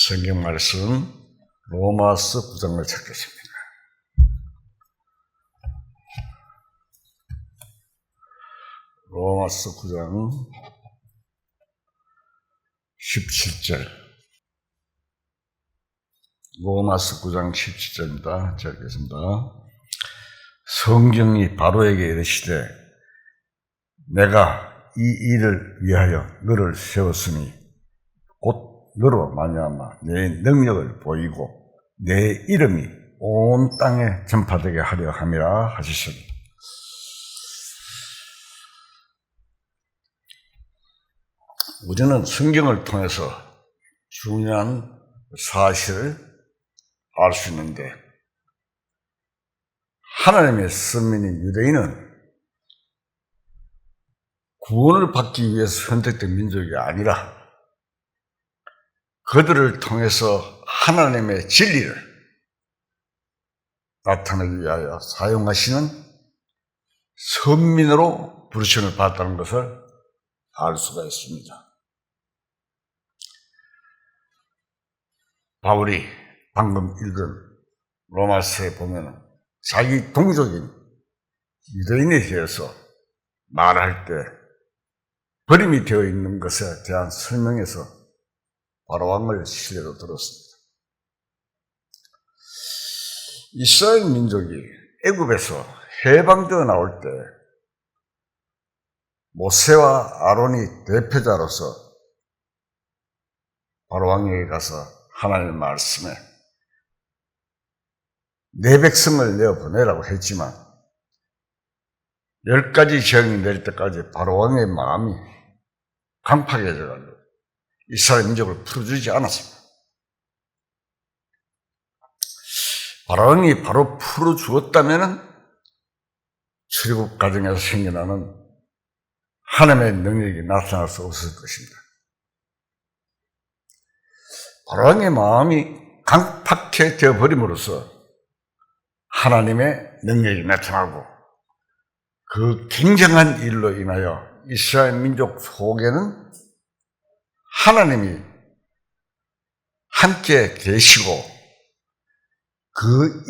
성경 말씀 로마서 9장을 찾겠습니다. 로마서 9장 17절. 로마서 9장 17절입니다. 자, 읽겠습니다. 성경이 바로에게 이르시되 내가 이 일을 위하여 너를 세웠으니 곧 너로 말미암아 내 능력을 보이고 내 이름이 온 땅에 전파되게 하려 함이라 하시더니 우리는 성경을 통해서 중요한 사실을 알 수 있는데 하나님의 선민인 유대인은 구원을 받기 위해서 선택된 민족이 아니라 그들을 통해서 하나님의 진리를 나타내기 위하여 사용하시는 선민으로 부르심을 받았다는 것을 알 수가 있습니다. 바울이 방금 읽은 로마서에 보면 자기 동족인 유대인에 대해서 말할 때 버림이 되어 있는 것에 대한 설명에서 바로왕을 시대로 들었습니다. 이스라엘 민족이 애굽에서 해방되어 나올 때 모세와 아론이 대표자로서 바로왕에게 가서 하나님의 말씀에 내 백성을 내어보내라고 했지만 10가지 재앙이 내릴 때까지 바로왕의 마음이 강팍해져가지고 이스라엘 민족을 풀어주지 않았습니다. 바로왕이 바로 풀어주었다면 출애굽 과정에서 생겨나는 하나님의 능력이 나타날 수 없을 것입니다. 바로왕의 마음이 강팍해져 버림으로써 하나님의 능력이 나타나고 그 굉장한 일로 인하여 이스라엘 민족 속에는 하나님이 함께 계시고 그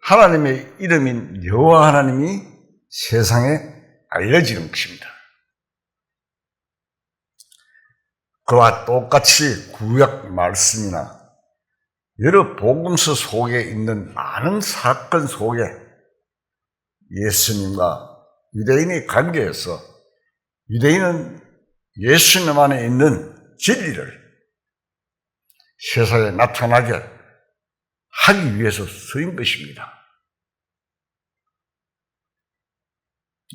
하나님의 이름인 여호와 하나님이 세상에 알려지는 것입니다. 그와 똑같이 구약 말씀이나 여러 복음서 속에 있는 많은 사건 속에 예수님과 유대인의 관계에서 유대인은 예수님 안에 있는 진리를 세상에 나타나게 하기 위해서 쓰인 것입니다.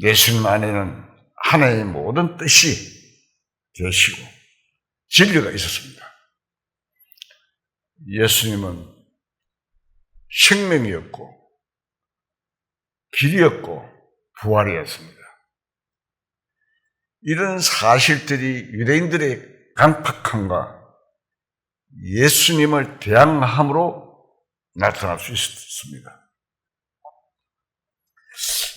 예수님 안에는 하나님의 모든 뜻이 계시고 진리가 있었습니다. 예수님은 생명이었고 길이었고 부활이었습니다. 이런 사실들이 유대인들의 강팍함과 예수님을 대항함으로 나타날 수 있었습니다.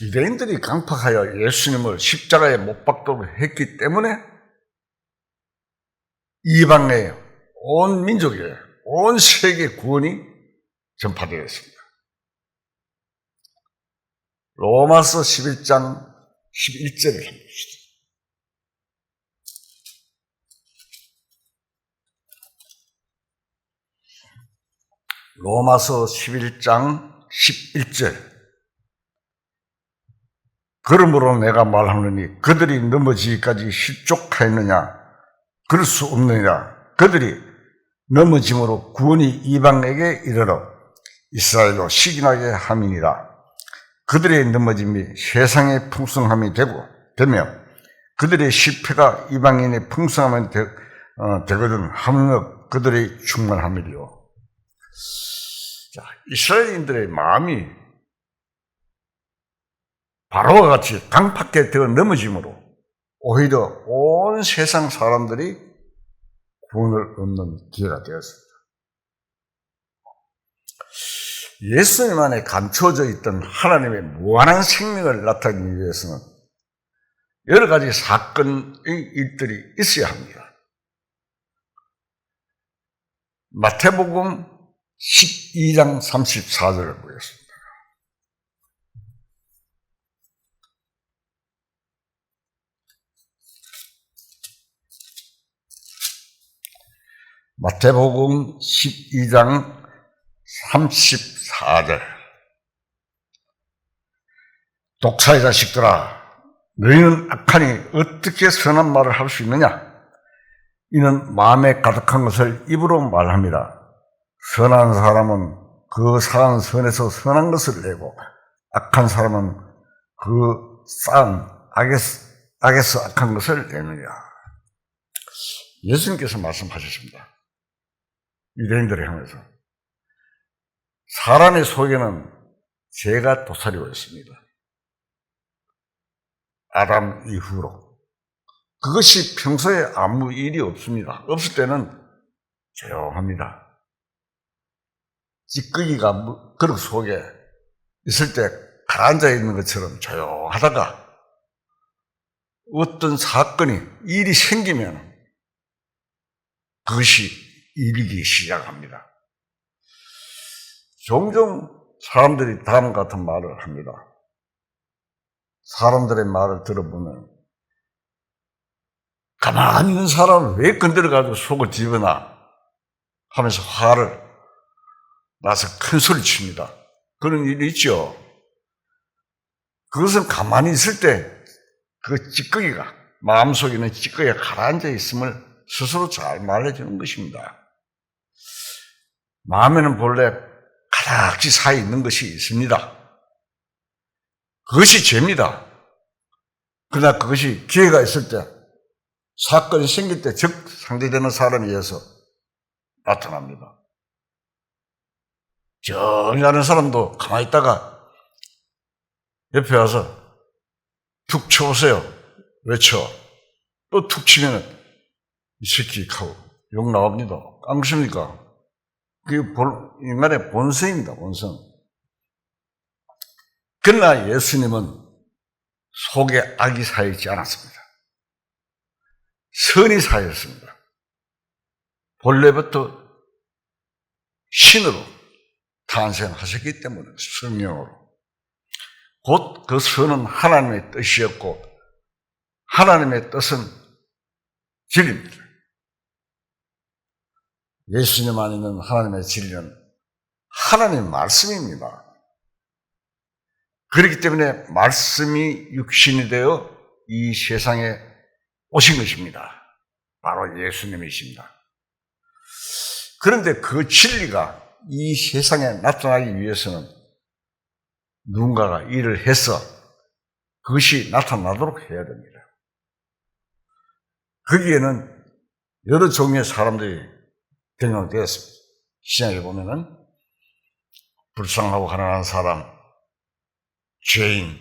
유대인들이 강팍하여 예수님을 십자가에 못 박도록 했기 때문에 이방의 온 민족에 온 세계 구원이 전파되었습니다. 로마서 11장 11절을 한번 봅시다. 로마서 11장 11절. 그러므로 내가 말하노니 그들이 넘어지기까지 실족하였느냐? 그럴 수 없느니라. 그들이 넘어짐으로 구원이 이방에게 이르러 이스라엘로 시기나게 함이니라. 그들의 넘어짐이 세상의 풍성함이 되며 그들의 실패가 이방인의 풍성함이 되거든 하물며 그들의 충만함이리요. 자, 이스라엘인들의 마음이 바로와 같이 강팍해 되어 넘어짐으로 오히려 온 세상 사람들이 구원을 얻는 기회가 되었습니다. 예수님 안에 감춰져 있던 하나님의 무한한 생명을 나타내기 위해서는 여러 가지 사건의 일들이 있어야 합니다. 마태복음 12장 34절을 보겠습니다. 마태복음 12장 34절. 독사의 자식들아, 너희는 악하니 어떻게 선한 말을 할 수 있느냐? 이는 마음에 가득한 것을 입으로 말합니다. 선한 사람은 그 쌓은 선에서 선한 것을 내고, 악한 사람은 그 쌓은 악에서 악한 것을 내느냐. 예수님께서 말씀하셨습니다. 유대인들을 향해서. 사람의 속에는 죄가 도사리고 있습니다. 아담 이후로. 그것이 평소에 아무 일이 없습니다. 없을 때는 조용합니다. 찌꺼기가 그릇 속에 있을 때 가라앉아 있는 것처럼 조용하다가 어떤 사건이, 일이 생기면 그것이 일이기 시작합니다. 종종 사람들이 다음 같은 말을 합니다. 사람들의 말을 들어보면 가만히 있는 사람을 왜 건드려가지고 속을 뒤집어놔 하면서 화를 나서 큰 소리 칩니다. 그런 일이 있죠. 그것은 가만히 있을 때 그 찌꺼기가, 마음속에 있는 찌꺼기가 가라앉아 있음을 스스로 잘 말해주는 것입니다. 마음에는 본래 가닥지 쌓여 있는 것이 있습니다. 그것이 죄입니다. 그러나 그것이 기회가 있을 때, 사건이 생길 때 즉 상대되는 사람에 의해서 나타납니다. 조용히 하는 사람도 가만히 있다가 옆에 와서 툭 쳐보세요. 외쳐. 또 툭 치면 이 새끼 하고 욕 나옵니다. 안 그렇습니까? 그게 인간의 본성입니다. 본성. 그러나 예수님은 속에 악이 쌓여있지 않았습니다. 선이 쌓였습니다. 본래부터 신으로 탄생하셨기 때문에 성령으로. 곧 그 선은 하나님의 뜻이었고 하나님의 뜻은 진리입니다. 예수님 안에 있는 하나님의 진리는 하나님의 말씀입니다. 그렇기 때문에 말씀이 육신이 되어 이 세상에 오신 것입니다. 바로 예수님이십니다. 그런데 그 진리가 이 세상에 나타나기 위해서는 누군가가 일을 해서 그것이 나타나도록 해야 됩니다. 거기에는 여러 종류의 사람들이 등장되었습니다. 시장에 보면은 불쌍하고 가난한 사람, 죄인,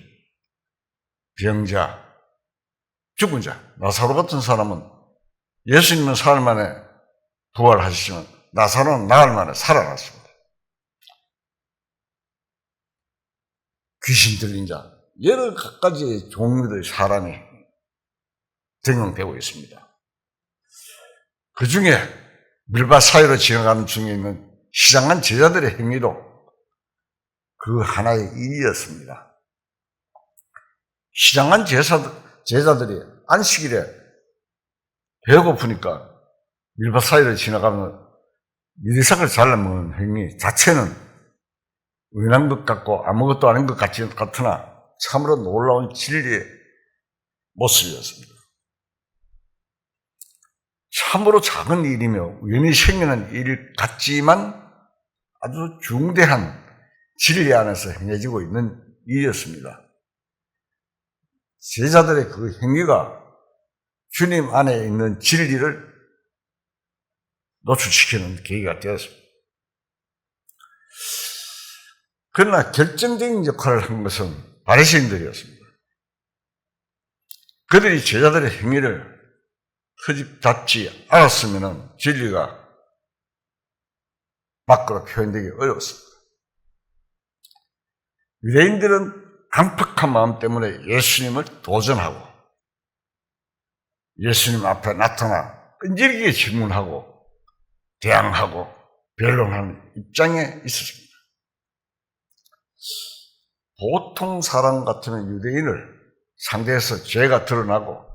병자, 죽은 자, 나사로 같은 사람은 예수님은 사흘 만에 부활하시지만 나사로는 나흘 만에 살아났습니다. 귀신 들린 자, 여러 가지의 종류의 사람이 등장되고 있습니다. 그 중에 밀밭 사이로 지나가는 중에 있는 시장한 제자들의 행위도 그 하나의 일이었습니다. 시장한 제자들이 안식일에 배고프니까 밀밭 사이를 지나가면 미리삭을 잘라먹는 행위 자체는 의연한 것 같고 아무것도 아닌 것 같으나 참으로 놀라운 진리의 모습이었습니다. 참으로 작은 일이며 우연히 생기는 일 같지만 아주 중대한 진리 안에서 행해지고 있는 일이었습니다. 제자들의 그 행위가 주님 안에 있는 진리를 노출시키는 계기가 되었습니다. 그러나 결정적인 역할을 한 것은 바리새인들이었습니다. 그들이 제자들의 행위를 트집 잡지 않았으면 진리가 밖으로 표현되기 어려웠습니다. 유대인들은 강팍한 마음 때문에 예수님을 도전하고 예수님 앞에 나타나 끈질기게 질문하고 대항하고 변론하는 입장에 있었습니다. 보통 사람 같으면 유대인을 상대해서 죄가 드러나고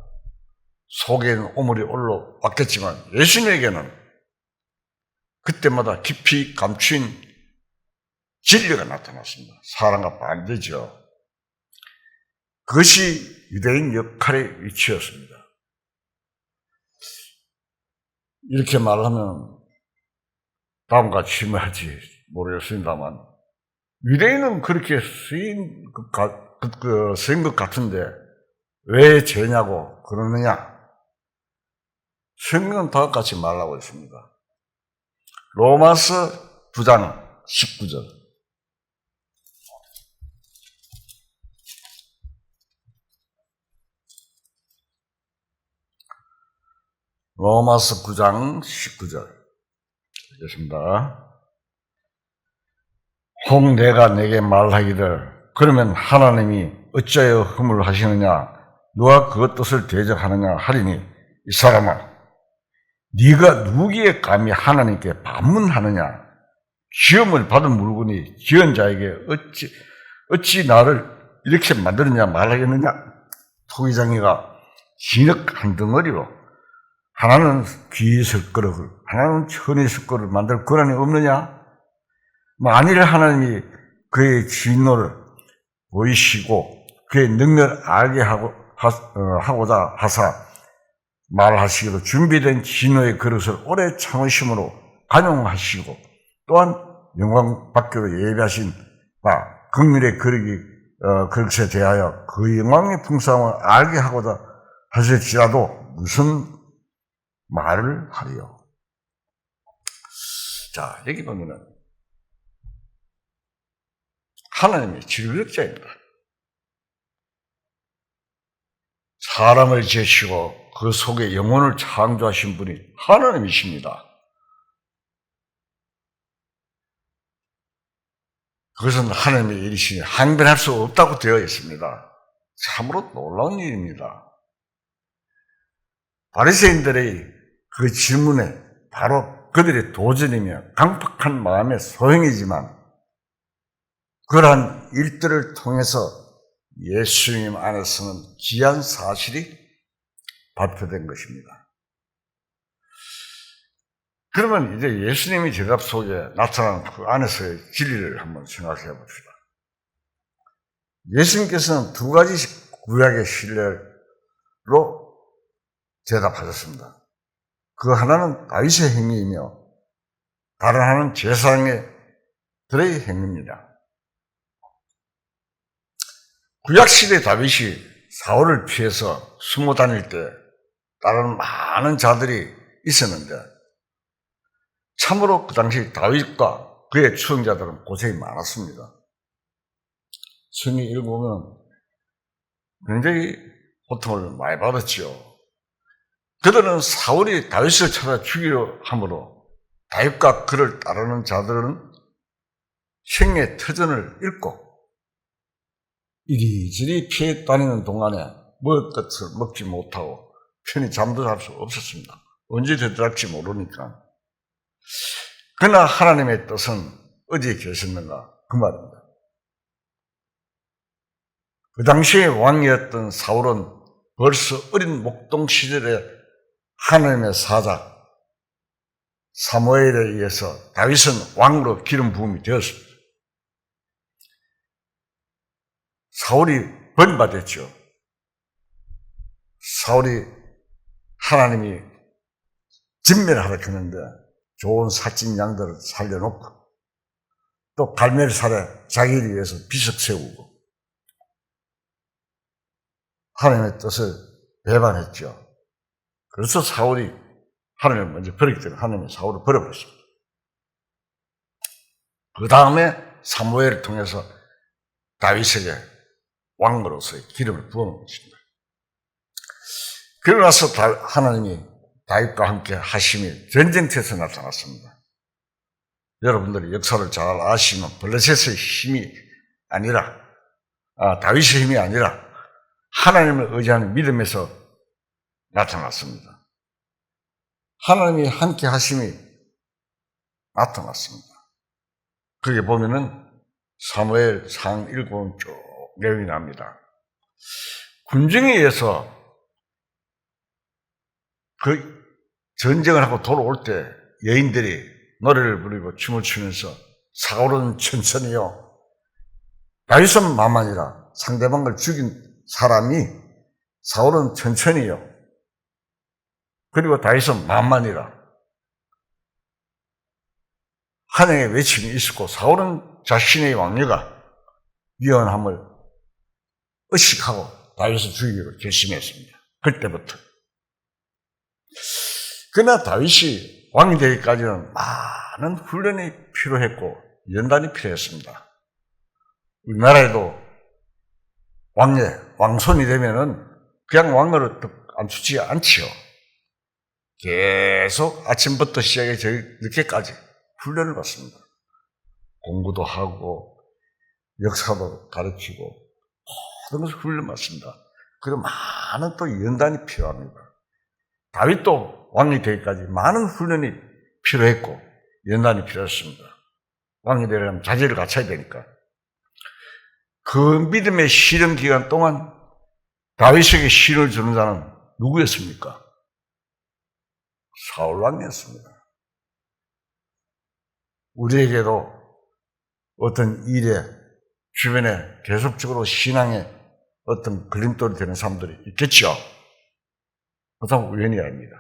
속에는 오물이 올라왔겠지만 예수님에게는 그때마다 깊이 감추인 진리가 나타났습니다. 사랑과 반대죠. 그것이 유대인 역할의 위치였습니다. 이렇게 말하면 다음과 같이 말할지 모르겠습니다만 유대인은 그렇게 쓰인 것 같은데 왜 죄냐고 그러느냐? 성경은 다음과 같이 말하고 있습니다. 로마서 9장 19절. 로마서 9장 19절. 읽겠습니다. 혹 내가 내게 말하기를 그러면 하나님이 어찌하여 흠을 하시느냐? 누가 그 뜻을 대적하느냐 하리니 이 사람아 네가 누구기에 감히 하나님께 반문하느냐? 시험을 받은 물건이 지은 자에게 어찌 나를 이렇게 만들었냐 말하겠느냐? 토기장이가 진흙 한 덩어리로 하나는 귀 석거를 하나는 천의 석거를 만들 권한이 없느냐? 만일 하나님이 그의 진노를 보이시고 그의 능력을 알게 하고자 하사 말하시기로 준비된 진노의 그릇을 오래 참으심으로 간용하시고 또한 영광 받기로 예비하신 바 긍휼의 그릇에 대하여 그 영광의 풍성함을 알게 하고자 하실지라도 무슨 말을 하리요. 자, 여기 보면은 하나님이 질극자입니다. 사람을 지으시고 그 속에 영혼을 창조하신 분이 하나님이십니다. 그것은 하나님의 일이시니 항변할 수 없다고 되어 있습니다. 참으로 놀라운 일입니다. 바리새인들의 그 질문에 바로 그들의 도전이며 강팍한 마음의 소행이지만 그러한 일들을 통해서 예수님 안에서는 귀한 사실이 발표된 것입니다. 그러면 이제 예수님의 대답 속에 나타난 그 안에서의 진리를 한번 생각해 봅시다. 예수님께서는 두 가지 구약의 신뢰로 대답하셨습니다. 그 하나는 다윗의 행위이며 다른 하나는 제사장들의 행위입니다. 구약시대 다윗이 사울을 피해서 숨어 다닐 때 다른 많은 자들이 있었는데 참으로 그 당시 다윗과 그의 추종자들은 고생이 많았습니다. 성경 읽어보면 굉장히 고통을 많이 받았죠. 그들은 사울이 다윗을 찾아 죽이려 함으로 다윗과 그를 따르는 자들은 생의 터전을 잃고 이리저리 피해 다니는 동안에 무엇것을 먹지 못하고 편히 잠도 잘 수 없었습니다. 언제 되돌아갈지 모르니까. 그러나 하나님의 뜻은 어디에 계셨는가? 그 말입니다. 그 당시에 왕이었던 사울은 벌써 어린 목동 시절에 하나님의 사자 사무엘에 의해서 다윗은 왕으로 기름 부음이 되었습니다. 사울이 번받았죠. 사울이 하나님이 진멸하라 했는데 좋은 살찐 양들을 살려놓고 또 갈멜살에 자기를 위해서 비석 세우고 하나님의 뜻을 배반했죠. 그래서 사울이 하나님을 먼저 버리기 때문에 하나님이 사울을 버려버렸습니다. 그 다음에 사무엘을 통해서 다윗에게 왕으로서의 기름을 부은 것입니다. 그러고 나서 하나님이 다윗과 함께 하심이 전쟁터에서 나타났습니다. 여러분들이 역사를 잘 아시면 블레셋의 힘이 아니라 다윗의 힘이 아니라 하나님을 의지하는 믿음에서 나타났습니다. 하나님이 함께 하심이 나타났습니다. 거기 보면은 사무엘 상 읽어보면 쭉 내용이 납니다. 군중에 의해서 그 전쟁을 하고 돌아올 때 여인들이 노래를 부르고 춤을 추면서 사울은 천천히요, 다윗은 만만이라. 상대방을 죽인 사람이 사울은 천천히요, 그리고 다윗은 만만이라 한행의 외침이 있었고, 사울은 자신의 왕녀가 위헌함을 의식하고 다윗을 죽이기로 결심했습니다. 그때부터. 그러나 다윗이 왕이 되기까지는 많은 훈련이 필요했고 연단이 필요했습니다. 우리나라에도 왕손이 되면은 그냥 왕으로 앉히지 않지요. 계속 아침부터 시작해 저희 늦게까지 훈련을 받습니다. 공부도 하고 역사도 가르치고 모든 것을 훈련 받습니다. 그리고 많은 또 연단이 필요합니다. 다윗도 왕이 되기까지 많은 훈련이 필요했고 연단이 필요했습니다. 왕이 되려면 자질을 갖춰야 되니까. 그 믿음의 시련 기간 동안 다윗에게 시련을 주는 자는 누구였습니까? 사울 왕이었습니다. 우리에게도 어떤 일에 주변에 계속적으로 신앙에 어떤 걸림돌이 되는 사람들이 있겠죠. 그것은 우연이 아닙니다.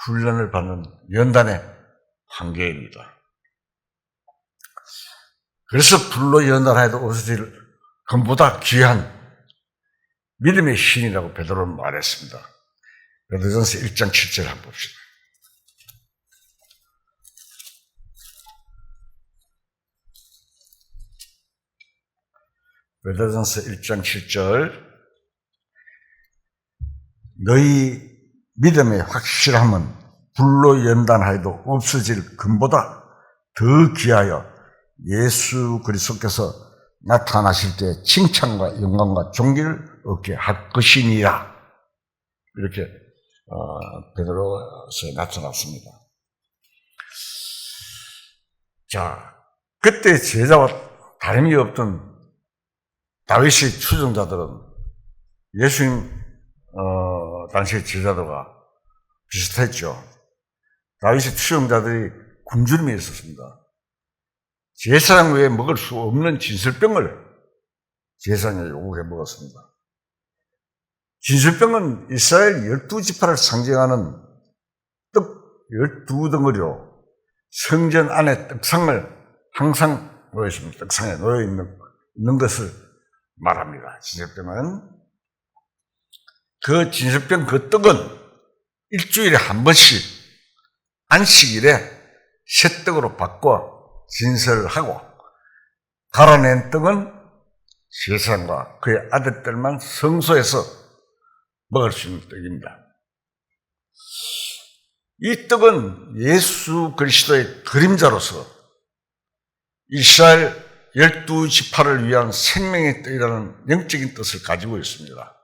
훈련을 받는 연단의 한계입니다. 그래서 불로 연단하여도 없어질 금보다 귀한 믿음의 신이라고 베드로는 말했습니다. 베드로전서 1장 7절 한번 봅시다. 베드로전서 1장 7절. 너희 믿음의 확실함은 불로 연단하여도 없어질 금보다 더 귀하여 예수 그리스도께서 나타나실 때 칭찬과 영광과 존귀를 얻게 할 것이니라. 이렇게 베드로서에 나타났습니다. 자, 그때 제자와 다름이 없던 다윗의 추종자들은 예수님 당시의 제자들과 비슷했죠. 다윗의 추종자들이 굶주림에 있었습니다. 제사장 외에 먹을 수 없는 진설병을 제사장에 요구해 먹었습니다. 진설병은 이스라엘 12지파를 상징하는 떡 12덩어리로 성전 안에 떡상을 항상 놓여 있습니다. 떡상에 놓여 있는 것을 말합니다. 진설병은. 그 진설병 그 떡은 일주일에 한 번씩 안식일에 새 떡으로 바꿔 진설을 하고, 갈아낸 떡은 제사장과 그의 아들들만 성소에서 먹을 수 있는 떡입니다. 이 떡은 예수 그리스도의 그림자로서 이스라엘 12지파를 위한 생명의 떡이라는 영적인 뜻을 가지고 있습니다.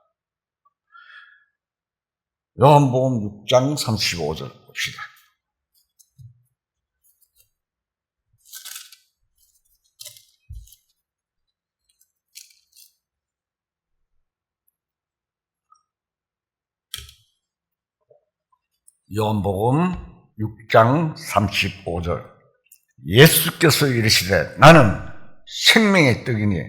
요한복음 6장 35절 봅시다. 요한복음 6장 35절. 예수께서 이르시되 나는 생명의 떡이니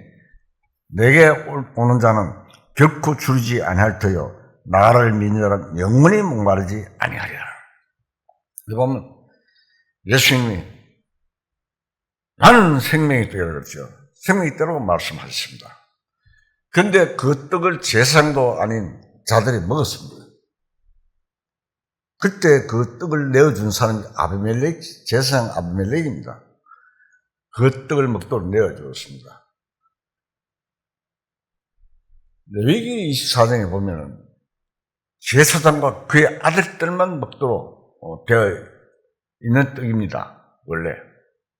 내게 오는 자는 결코 줄이지 아니할 터요 나를 믿는 자는 영원히 목마르지 아니하리라. 여기 보면 예수님이 나는 생명의 떡이라고 그랬죠. 생명의 떡이라고 말씀하셨습니다. 그런데 그 떡을 제사장도 아닌 자들이 먹었습니다. 그때 그 떡을 내어준 사람이 아비멜렉, 제사장 아비멜렉입니다. 그 떡을 먹도록 내어주었습니다. 레위기 24장에 보면은 제사장과 그의 아들들만 먹도록 되어 있는 떡입니다. 원래.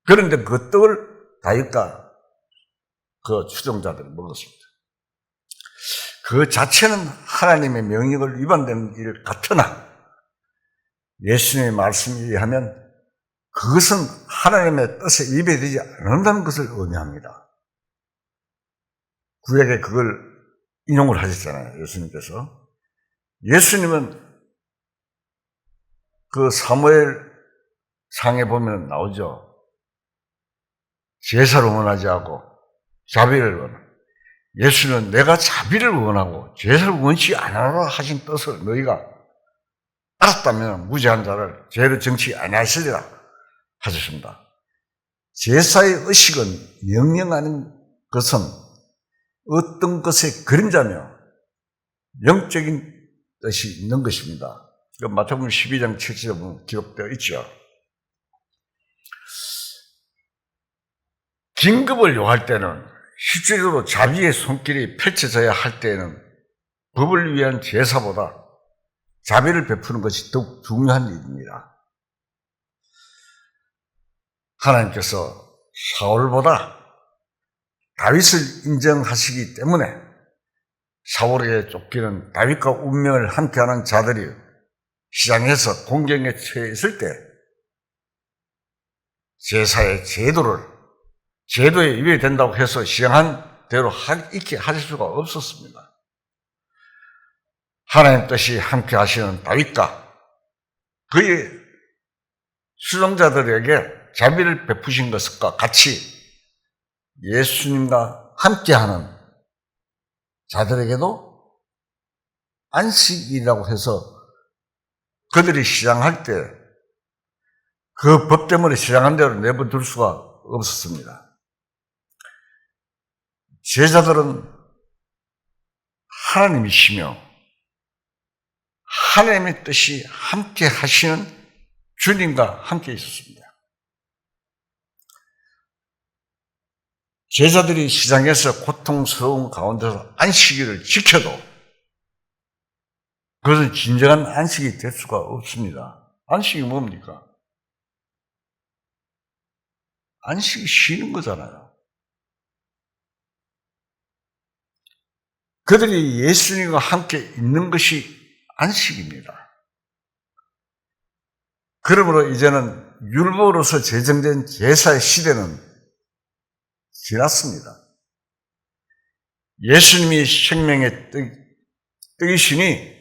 그런데 그 떡을 다윗과 그 추종자들이 먹었습니다. 그 자체는 하나님의 명령을 위반되는 일 같으나 예수님의 말씀에 의하면 그것은 하나님의 뜻에 위배되지 않는다는 것을 의미합니다. 구약에 그걸 인용을 하셨잖아요, 예수님께서. 예수님은 그 사무엘 상에 보면 나오죠. 제사를 원하지 않고 자비를 원하고, 예수는 내가 자비를 원하고 제사를 원치 않으라 하신 뜻을 너희가 알았다면 무죄한 자를 죄를 정치 아니하시리라 하셨습니다. 제사의 의식은 명령하는 것은 어떤 것의 그림자며 영적인 뜻이 있는 것입니다. 마태복음 12장 7절에 보면 기록되어 있죠. 긴급을 요할 때는, 실질적으로 자비의 손길이 펼쳐져야 할 때에는 법을 위한 제사보다 자비를 베푸는 것이 더욱 중요한 일입니다. 하나님께서 사울보다 다윗을 인정하시기 때문에 사울에게 쫓기는 다윗과 운명을 함께하는 자들이 시장에서 공경에 처해 있을 때 제사의 제도에 위배된다고 해서 시행한 대로 있게 하실 수가 없었습니다. 하나님 뜻이 함께 하시는 다윗과 그의 수종자들에게 자비를 베푸신 것과 같이 예수님과 함께하는 자들에게도 안식이라고 해서 그들이 시장할 때 그 법 때문에 시장한 대로 내버려둘 수가 없었습니다. 제자들은 하나님이시며 하나님의 뜻이 함께 하시는 주님과 함께 있었습니다. 제자들이 시장에서 고통스러운 가운데서 안식일을 지켜도 그것은 진정한 안식이 될 수가 없습니다. 안식이 뭡니까? 안식이 쉬는 거잖아요. 그들이 예수님과 함께 있는 것이 안식입니다. 그러므로 이제는 율법으로서 제정된 제사의 시대는 지났습니다. 예수님이 생명의 떡이시니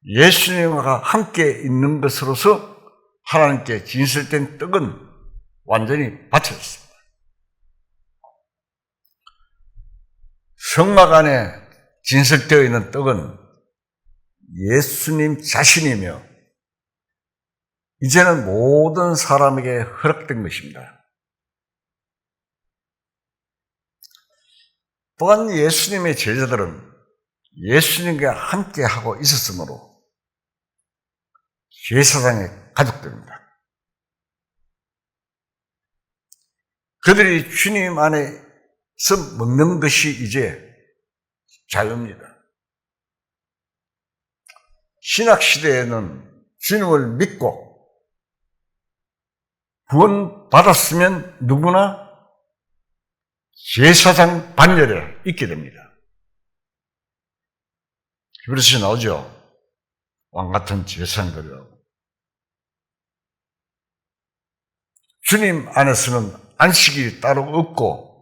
예수님과 함께 있는 것으로서 하나님께 진설된 떡은 완전히 바쳐졌습니다. 성막 안에 진설되어 있는 떡은 예수님 자신이며 이제는 모든 사람에게 허락된 것입니다. 또한 예수님의 제자들은 예수님과 함께하고 있었으므로 제사장의 가족들입니다. 그들이 주님 안에서 먹는 것이 이제 자유입니다. 신학시대에는 주님을 믿고 구원받았으면 누구나 제사장 반열에 있게 됩니다. 히브리서에 나오죠. 왕같은 제사장들이라고. 주님 안에서는 안식이 따로 없고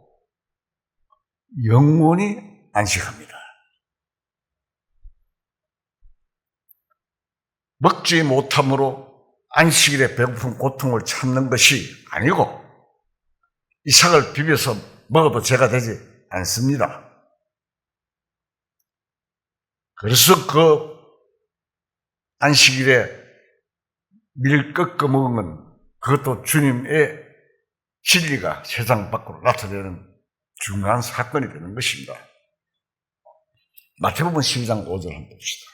영원히 안식합니다. 먹지 못함으로 안식일에 배고픈 고통을 참는 것이 아니고 이삭을 비벼서 먹어도 죄가 되지 않습니다. 그래서 그 안식일에 밀 꺾어 먹으면 그것도 주님의 진리가 세상 밖으로 나타내는 중요한 사건이 되는 것입니다. 마태복음 12장 5절 한번 봅시다.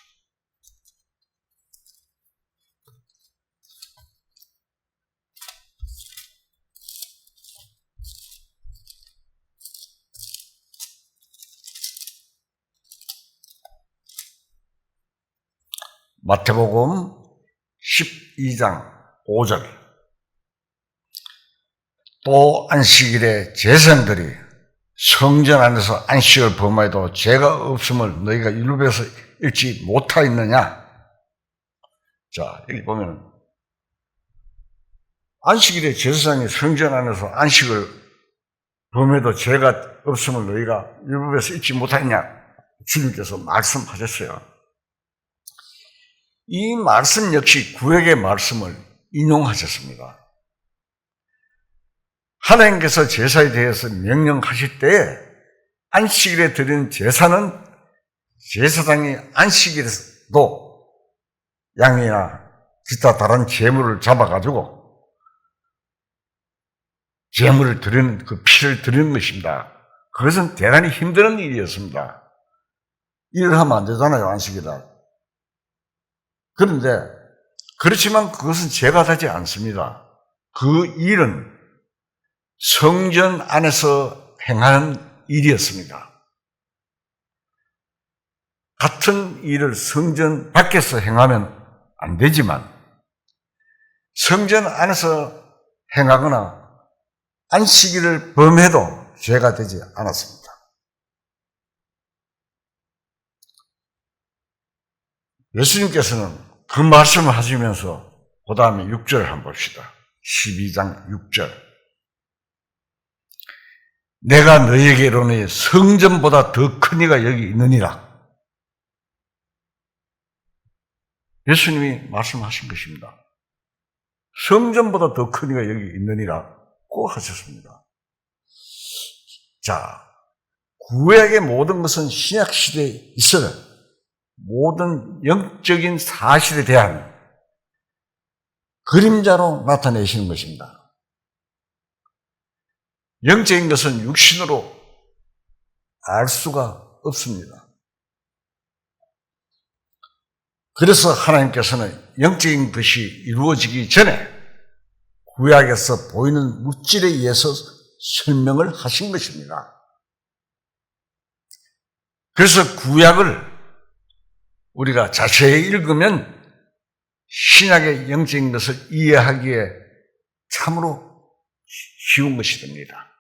마태복음 12장 5절. 또 안식일에 제사장들이 성전 안에서 안식을 범하여도 죄가 없음을 너희가 율법에서 읽지 못하였느냐? 자, 여기 보면 안식일에 제사장이 성전 안에서 안식을 범해도 죄가 없음을 너희가 율법에서 잊지 못하느냐? 주님께서 말씀하셨어요. 이 말씀 역시 구약의 말씀을 인용하셨습니다. 하나님께서 제사에 대해서 명령하실 때에 안식일에 드리는 제사는 제사장이 안식일에도 양이나 기타 다른 제물을 잡아가지고 제물을 드리는, 그 피를 드리는 것입니다. 그것은 대단히 힘든 일이었습니다. 일을 하면 안 되잖아요, 안식일날. 그런데, 그렇지만 그것은 죄가 되지 않습니다. 그 일은 성전 안에서 행하는 일이었습니다. 같은 일을 성전 밖에서 행하면 안 되지만, 성전 안에서 행하거나 안식일을 범해도 죄가 되지 않았습니다. 예수님께서는 그 말씀을 하시면서 그 다음에 6절 한번 봅시다. 12장 6절. 내가 너희에게 이르노니 성전보다 더 큰 이가 여기 있느니라. 예수님이 말씀하신 것입니다. 성전보다 더 큰 이가 여기 있느니라고 하셨습니다. 자, 구약의 모든 것은 신약시대에 있어요. 모든 영적인 사실에 대한 그림자로 나타내시는 것입니다. 영적인 것은 육신으로 알 수가 없습니다. 그래서 하나님께서는 영적인 것이 이루어지기 전에 구약에서 보이는 물질에 의해서 설명을 하신 것입니다. 그래서 구약을 우리가 자세히 읽으면 신약의 영적인 것을 이해하기에 참으로 쉬운 것이 됩니다.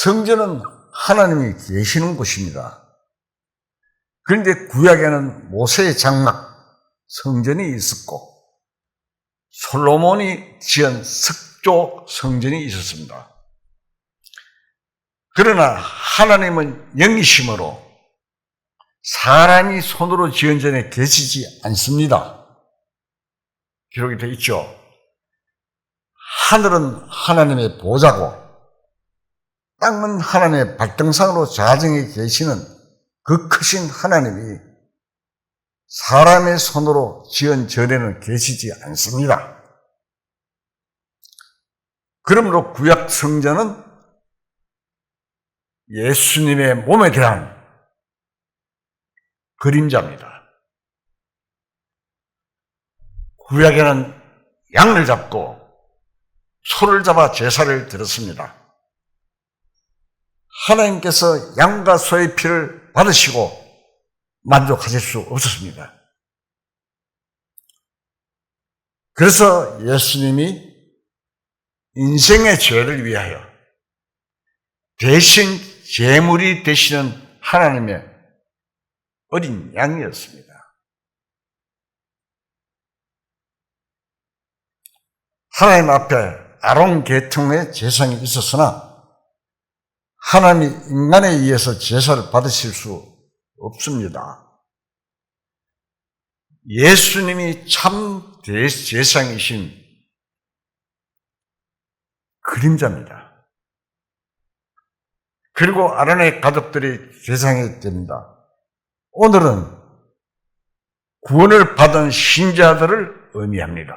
성전은 하나님이 계시는 곳입니다. 그런데 구약에는 모세의 장막, 성전이 있었고 솔로몬이 지은 석조 성전이 있었습니다. 그러나 하나님은 영이심으로 사람이 손으로 지은 전에 계시지 않습니다. 기록이 되어 있죠. 하늘은 하나님의 보좌고 땅은 하나님의 발등상으로 좌정에 계시는 그 크신 하나님이 사람의 손으로 지은 전에는 계시지 않습니다. 그러므로 구약 성전은 예수님의 몸에 대한 그림자입니다. 구약에는 양을 잡고 소를 잡아 제사를 드렸습니다. 하나님께서 양과 소의 피를 받으시고 만족하실 수 없었습니다. 그래서 예수님이 인생의 죄를 위하여 대신 제물이 되시는 하나님의 어린 양이었습니다. 하나님 앞에 아론 계통의 제사장이 있었으나 하나님이 인간에 의해서 제사를 받으실 수 없습니다. 예수님이 참 제사장이신 그림자입니다. 그리고 아론의 가족들이 제사장이 됩니다. 오늘은 구원을 받은 신자들을 의미합니다.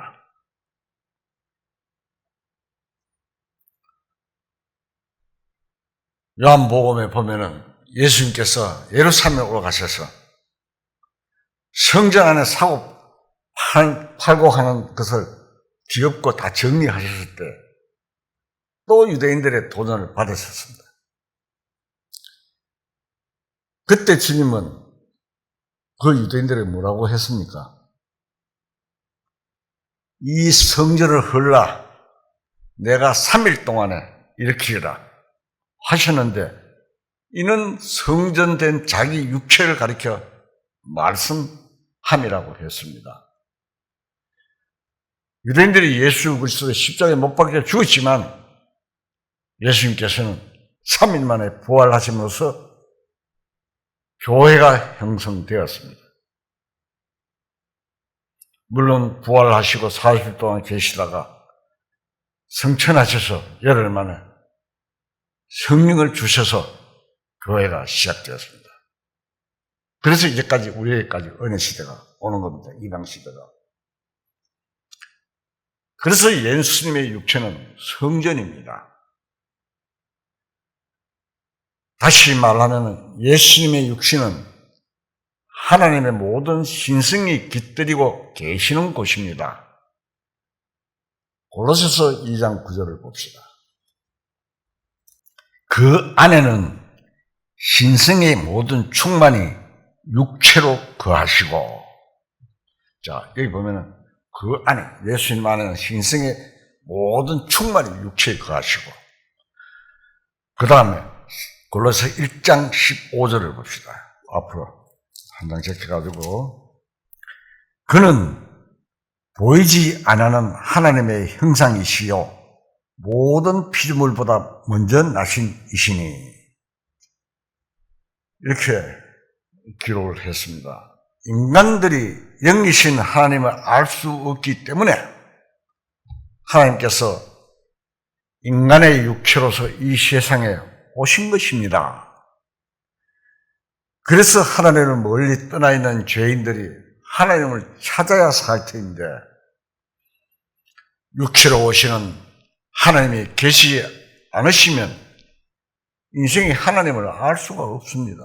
요한복음에 보면은 예수님께서 예루살렘으로 가셔서 성전 안에 사고 팔고 하는 것을 뒤엎고 다 정리하셨을 때 또 유대인들의 도전을 받으셨습니다. 그때 주님은 그 유대인들이 뭐라고 했습니까? 이 성전을 헐라 내가 3일 동안에 일으키리라 하셨는데 이는 성전된 자기 육체를 가리켜 말씀함이라고 했습니다. 유대인들이 예수 그리스도의 십자가에 못 박혀 죽었지만 예수님께서는 3일 만에 부활하심으로써 교회가 형성되었습니다. 물론 부활하시고 40일 동안 계시다가 성천하셔서 열흘 만에 성령을 주셔서 교회가 시작되었습니다. 그래서 이제까지 우리에게까지 은혜 시대가 오는 겁니다. 이방 시대가. 그래서 예수님의 육체는 성전입니다. 다시 말하면 예수님의 육신은 하나님의 모든 신성이 깃들이고 계시는 곳입니다. 골로새서 2장 9절을 봅시다. 그 안에는 신성의 모든 충만이 육체로 거하시고, 자, 여기 보면은 그 안에, 예수님 안에는 신성의 모든 충만이 육체에 거하시고, 그 다음에 골로새 1장 15절을 봅시다. 앞으로 한 장 제껴가지고, 그는 보이지 않는 하나님의 형상이시요 모든 피조물보다 먼저 나신 이시니, 이렇게 기록을 했습니다. 인간들이 영이신 하나님을 알 수 없기 때문에 하나님께서 인간의 육체로서 이 세상에 오신 것입니다. 그래서 하나님을 멀리 떠나 있는 죄인들이 하나님을 찾아야 살 터인데, 육체로 오시는 하나님이 계시지 않으시면 인생이 하나님을 알 수가 없습니다.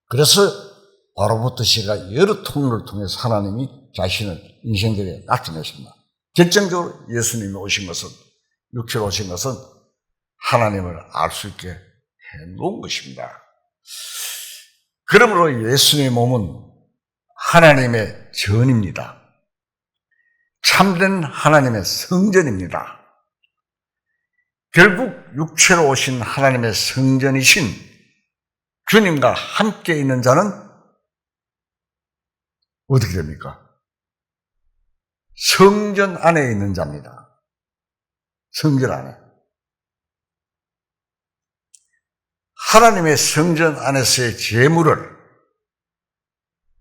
그래서 바로부터 시가 여러 통로를 통해서 하나님이 자신을 인생들에 나타내십니다. 결정적으로 예수님이 오신 것은, 육체로 오신 것은 하나님을 알 수 있게 해놓은 것입니다. 그러므로 예수님의 몸은 하나님의 전입니다. 참된 하나님의 성전입니다. 결국 육체로 오신 하나님의 성전이신 주님과 함께 있는 자는 어떻게 됩니까? 성전 안에 있는 자입니다. 성전 안에. 하나님의 성전 안에서의 제물을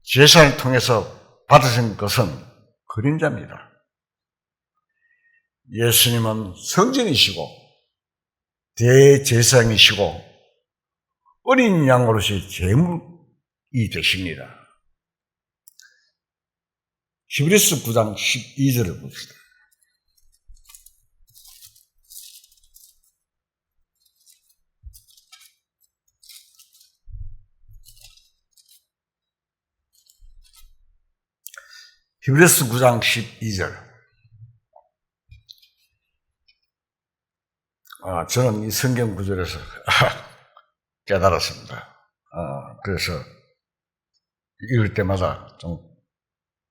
제사를 통해서 받으신 것은 그림자입니다. 예수님은 성전이시고 대제사장이시고 어린 양으로서의 제물이 되십니다. 히브리서 9장 12절을 봅시다. 히브리서 9장 12절. 저는 이 성경 구절에서 깨달았습니다. 그래서 읽을 때마다 좀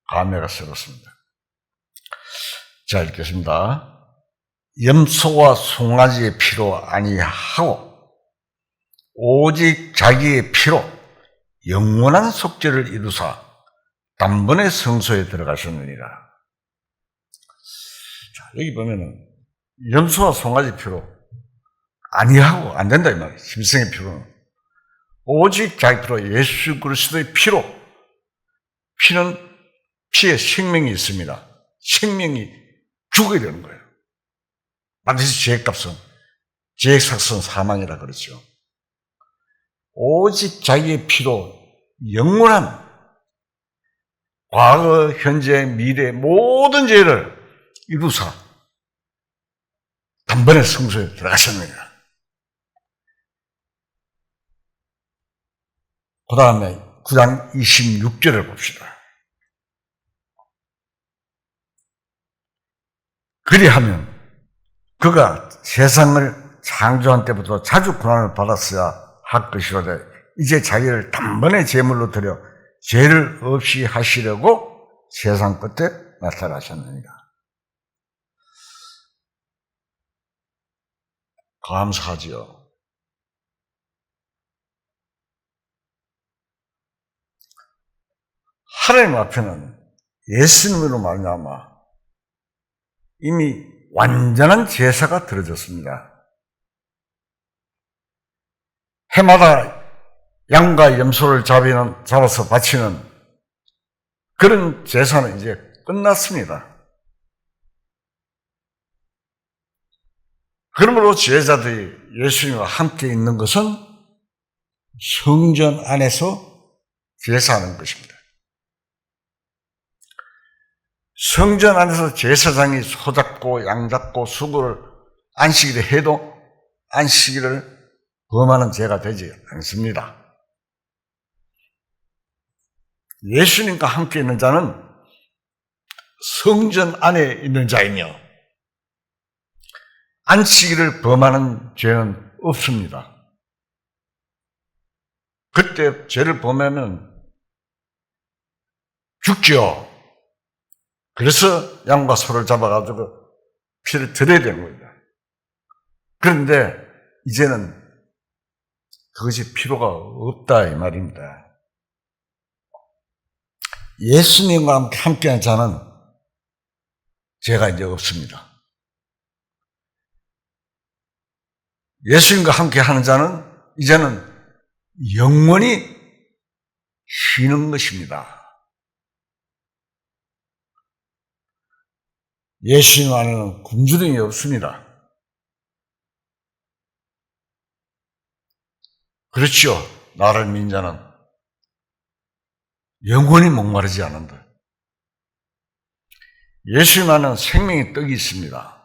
감회가 새롭습니다. 자, 읽겠습니다. 염소와 송아지의 피로 아니하고 오직 자기의 피로 영원한 속죄를 이루사 단번에 성소에 들어가셨느니라. 자, 여기 보면은 염소와 송아지 피로 아니하고 안 된다 이 말이에요. 짐승의 피로는 오직 자기 피로 예수 그리스도의 피로. 피는 피에 생명이 있습니다. 생명이 죽어야 되는 거예요. 반드시 죄값은 죄삭은 사망이라 그러죠. 오직 자기의 피로 영원한 과거, 현재, 미래 모든 죄를 이루사 단번에 성소에 들어가셨느니라. 그 다음에 9장 26절을 봅시다. 그리하면 그가 세상을 창조한 때부터 자주 고난을 받았어야 할 것이로되 이제 자기를 단번에 제물로 드려 죄를 없이 하시려고 세상 끝에 나타나셨느니라. 감사하지요. 하나님 앞에는 예수님으로 말미암아 이미 완전한 제사가 드려졌습니다. 해마다 양과 염소를 잡아서 바치는 그런 제사는 이제 끝났습니다. 그러므로 제자들이 예수님과 함께 있는 것은 성전 안에서 제사하는 것입니다. 성전 안에서 제사장이 소 잡고 양 잡고 수고를 안식일에 해도 안식일을 범하는 죄가 되지 않습니다. 예수님과 함께 있는 자는 성전 안에 있는 자이며 안식일을 범하는 죄는 없습니다. 그때 죄를 범하면 죽죠. 그래서 양과 소를 잡아가지고 피를 드려야 되는 겁니다. 그런데 이제는 그것이 필요가 없다 이 말입니다. 예수님과 함께한 자는 죄가 이제 없습니다. 예수님과 함께하는 자는 이제는 영원히 쉬는 것입니다. 예수님 안에는 굶주림이 없습니다. 그렇죠. 나를 믿는 자는 영원히 목마르지 않는다. 예수님 안에는 생명의 떡이 있습니다.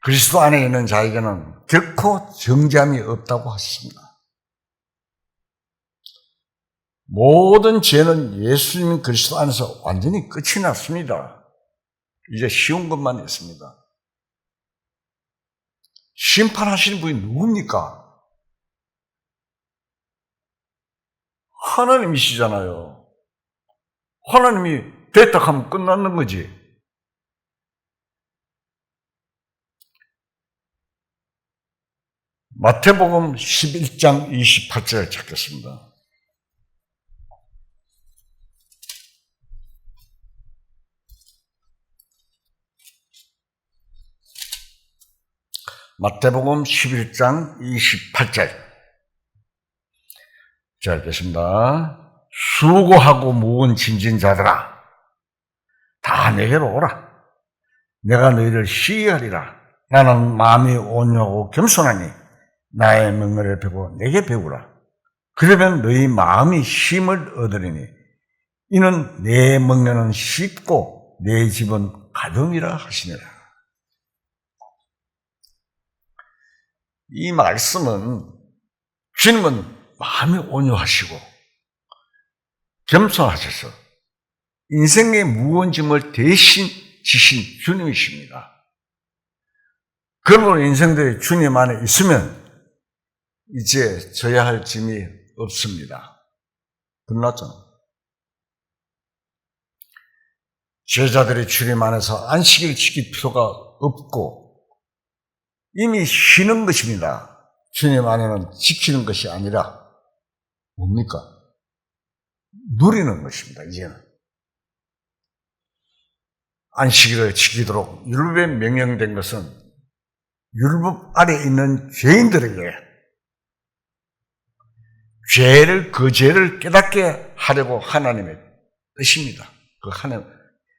그리스도 안에 있는 자에게는 결코 정죄함이 없다고 하셨습니다. 모든 죄는 예수님 그리스도 안에서 완전히 끝이 났습니다. 이제 쉬운 것만 있습니다. 심판하시는 분이 누굽니까? 하나님이시잖아요. 하나님이 됐다 하면 끝나는 거지. 마태복음 11장 28절 찾겠습니다. 마태복음 11장 28절. 자, 읽겠습니다. 수고하고 무거운 짐진 자들아, 다 내게로 오라. 내가 너희를 쉬게 하리라. 나는 마음이 온유하고 겸손하니 나의 명령을 배우고 내게 배우라. 그러면 너희 마음이 쉼을 얻으리니 이는 내 명령은 쉽고 내 집은 가정이라 하시니라. 이 말씀은 주님은 마음이 온유하시고 겸손하셔서 인생의 무거운 짐을 대신 지신 주님이십니다. 그러므로 인생들이 주님 안에 있으면 이제 져야 할 짐이 없습니다. 끝났잖아요. 제자들이 주님 안에서 안식일 지킬 필요가 없고 이미 쉬는 것입니다. 주님 안에는 지키는 것이 아니라 뭡니까? 누리는 것입니다. 이제는 안식일을 지키도록 율법에 명령된 것은 율법 아래 있는 죄인들에게 그 죄를 깨닫게 하려고 하나님의 뜻입니다. 그 하나님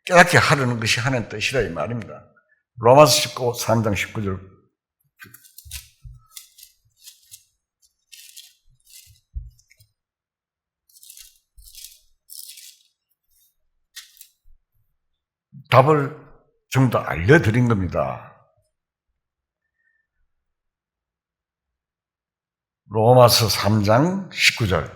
깨닫게 하려는 것이 하나님의 뜻이라 이 말입니다. 로마서 3장 19절. 답을 좀 더 알려드린 겁니다. 로마서 3장 19절.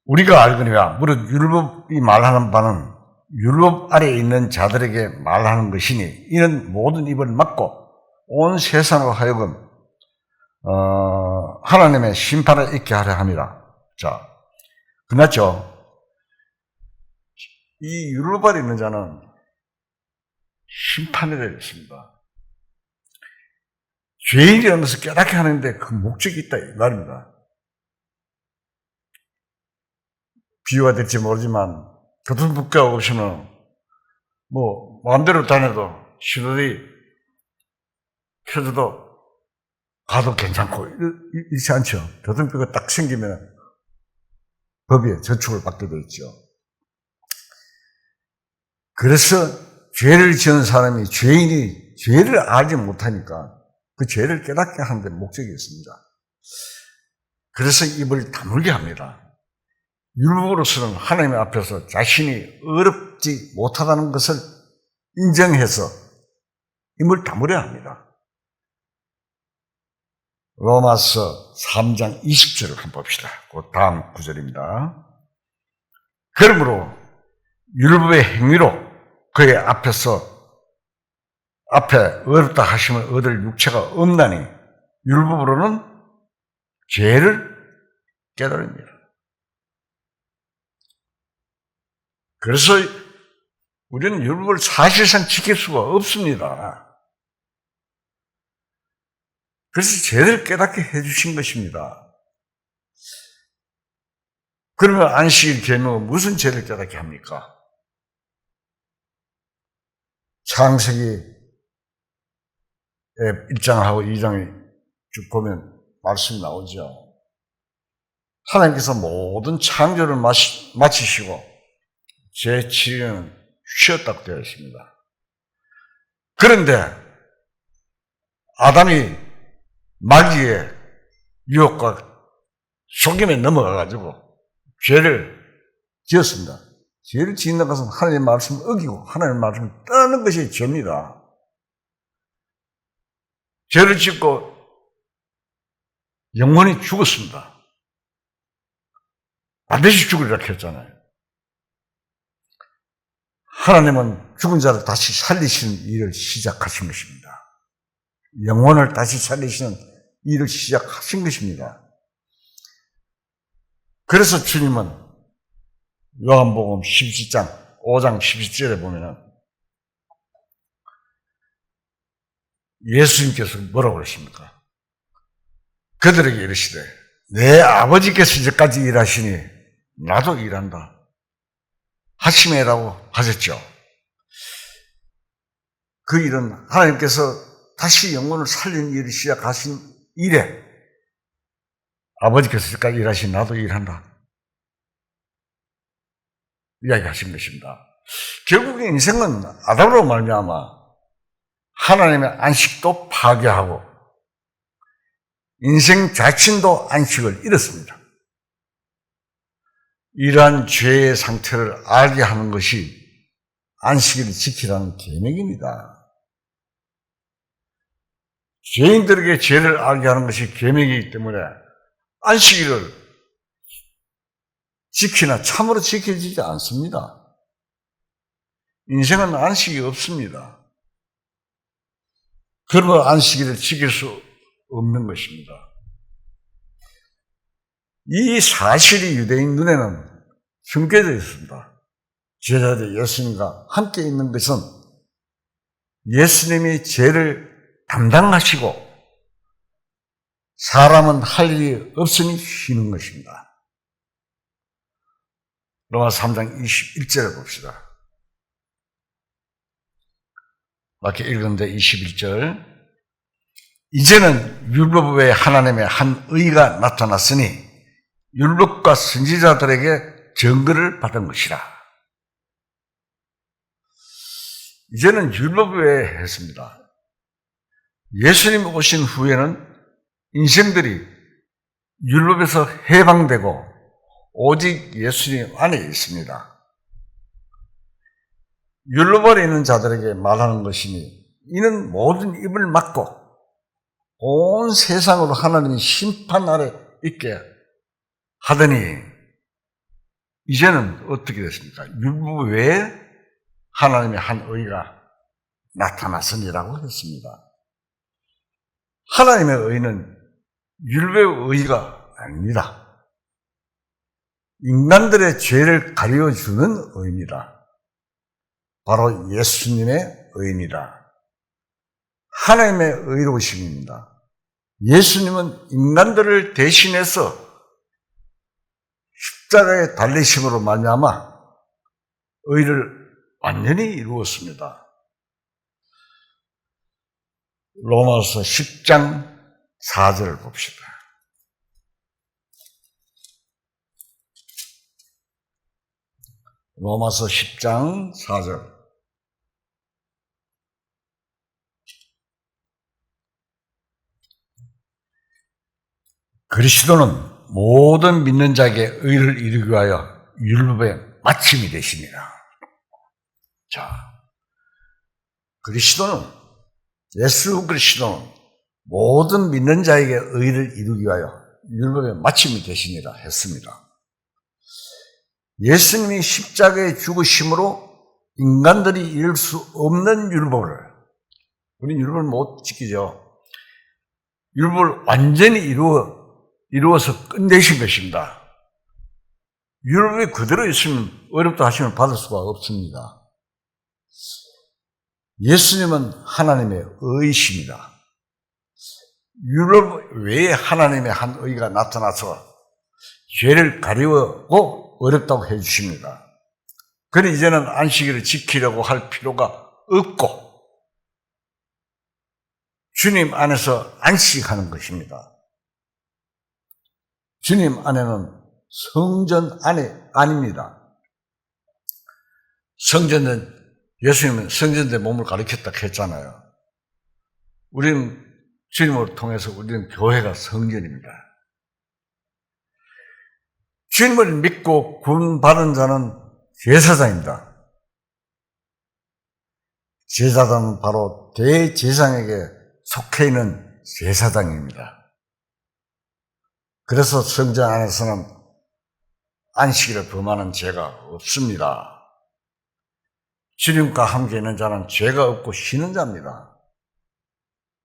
우리가 알거니와 무릇 율법이 말하는 바는 율법 아래에 있는 자들에게 말하는 것이니 이는 모든 입을 막고 온 세상으로 하여금 하나님의 심판을 잊게 하려 함이라. 자, 끝났죠? 이 율법 아래에 있는 자는 심판에 대해 있습니다. 죄인이라면서 깨닫게 하는데 그 목적이 있다 이 말입니다. 비유가 될지 모르지만 교통법규가 없이는 뭐 마음대로 다녀도 신호등이 켜져도 가도 괜찮고 이렇지 않죠. 교통법규가 딱 생기면 법에 저촉을 받게 되어 있죠. 그래서 죄를 지은 사람이 죄인이 죄를 알지 못하니까 그 죄를 깨닫게 하는 데 목적이 있습니다. 그래서 입을 다물게 합니다. 율법으로서는 하나님 앞에서 자신이 어렵지 못하다는 것을 인정해서 입을 다물어야 합니다. 로마서 3장 20절을 한번 봅시다. 그 다음 구절입니다. 그러므로 율법의 행위로 그의 앞에 어렵다 하심을 얻을 육체가 없나니 율법으로는 죄를 깨달습니다. 그래서 우리는 율법을 사실상 지킬 수가 없습니다. 그래서 죄를 깨닫게 해주신 것입니다. 그러면 안식일 계명은 무슨 죄를 깨닫게 합니까? 창세기 1장하고 2장에 쭉 보면 말씀이 나오죠. 하나님께서 모든 창조를 마치시고 제7일은 쉬었다고 되어 있습니다. 그런데 아담이 마귀의 유혹과 속임에 넘어가가지고 죄를 지었습니다. 죄를 짓는 것은 하나님의 말씀을 어기고 하나님의 말씀을 떠나는 것이 죄입니다. 죄를 짓고 영혼이 죽었습니다. 반드시 죽으리라 했잖아요. 하나님은 죽은 자를 다시 살리시는 일을 시작하신 것입니다. 영혼을 다시 살리시는 일을 시작하신 것입니다. 그래서 주님은 요한복음 17장 5장 17절에 보면은 예수님께서 뭐라고 그러십니까? 그들에게 이르시되 내 아버지께서 이제까지 일하시니 나도 일한다 하심이라고 하셨죠. 그 일은 하나님께서 다시 영혼을 살리는 일을 시작하신 일에 아버지께서 이제까지 일하시니 나도 일한다 이야기하신 것입니다. 결국 인생은 아담으로 말미암아 하나님의 안식도 파괴하고 인생 자신도 안식을 잃었습니다. 이러한 죄의 상태를 알게 하는 것이 안식일을 지키라는 계명입니다. 죄인들에게 죄를 알게 하는 것이 계명이기 때문에 안식일을 지키나 참으로 지켜지지 않습니다. 인생은 안식이 없습니다. 그러면 안식일을 지킬 수 없는 것입니다. 이 사실이 유대인 눈에는 숨겨져 있습니다. 제자들 예수님과 함께 있는 것은 예수님이 죄를 담당하시고 사람은 할 일이 없으니 쉬는 것입니다. 로마서 3장 21절을 봅시다. 이렇게 읽은데 21절 이제는 율법 외에 하나님의 한 의가 나타났으니 율법과 선지자들에게 증거를 받은 것이라. 이제는 율법 외에 했습니다. 예수님 오신 후에는 인생들이 율법에서 해방되고 오직 예수님 안에 있습니다. 율법 아래 있는 자들에게 말하는 것이니 이는 모든 입을 막고 온 세상으로 하나님의 심판 아래 있게 하더니 이제는 어떻게 됐습니까? 율법 외에 하나님의 한 의가 나타났으니라고 했습니다. 하나님의 의는 율법의 의가 아닙니다. 인간들의 죄를 가려주는 의입니다. 바로 예수님의 의입니다. 하나님의 의로우심입니다. 예수님은 인간들을 대신해서 십자가의 달리심으로 말미암아 의를 완전히 이루었습니다. 로마서 10장 4절을 봅시다. 로마서 10장 4절. 그리스도는 모든 믿는 자에게 의를 이루기 위하여 율법의 마침이 되시니라. 자, 예수 그리스도는 모든 믿는 자에게 의를 이루기 위하여 율법의 마침이 되시니라 했습니다. 예수님이 십자가에 죽으심으로 인간들이 이룰 수 없는 율법을, 우리는 율법을 못 지키죠. 율법을 완전히 이루어서 끝내신 것입니다. 율법이 그대로 있으면 어렵다 하시면 받을 수가 없습니다. 예수님은 하나님의 의이십니다. 율법 외에 하나님의 한 의가 나타나서 죄를 가리우고 어렵다고 해주십니다. 그러니 이제는 안식일을 지키려고 할 필요가 없고 주님 안에서 안식하는 것입니다. 주님 안에는 성전 안에 아닙니다. 예수님은 성전대 몸을 가리켰다 했잖아요. 우리는 주님을 통해서 우리는 교회가 성전입니다. 주님을 믿고 구원받은 자는 제사장입니다. 제사장은 바로 대제사장에게 속해 있는 제사장입니다. 그래서 성전 안에서는 안식일을 범하는 죄가 없습니다. 주님과 함께 있는 자는 죄가 없고 쉬는 자입니다.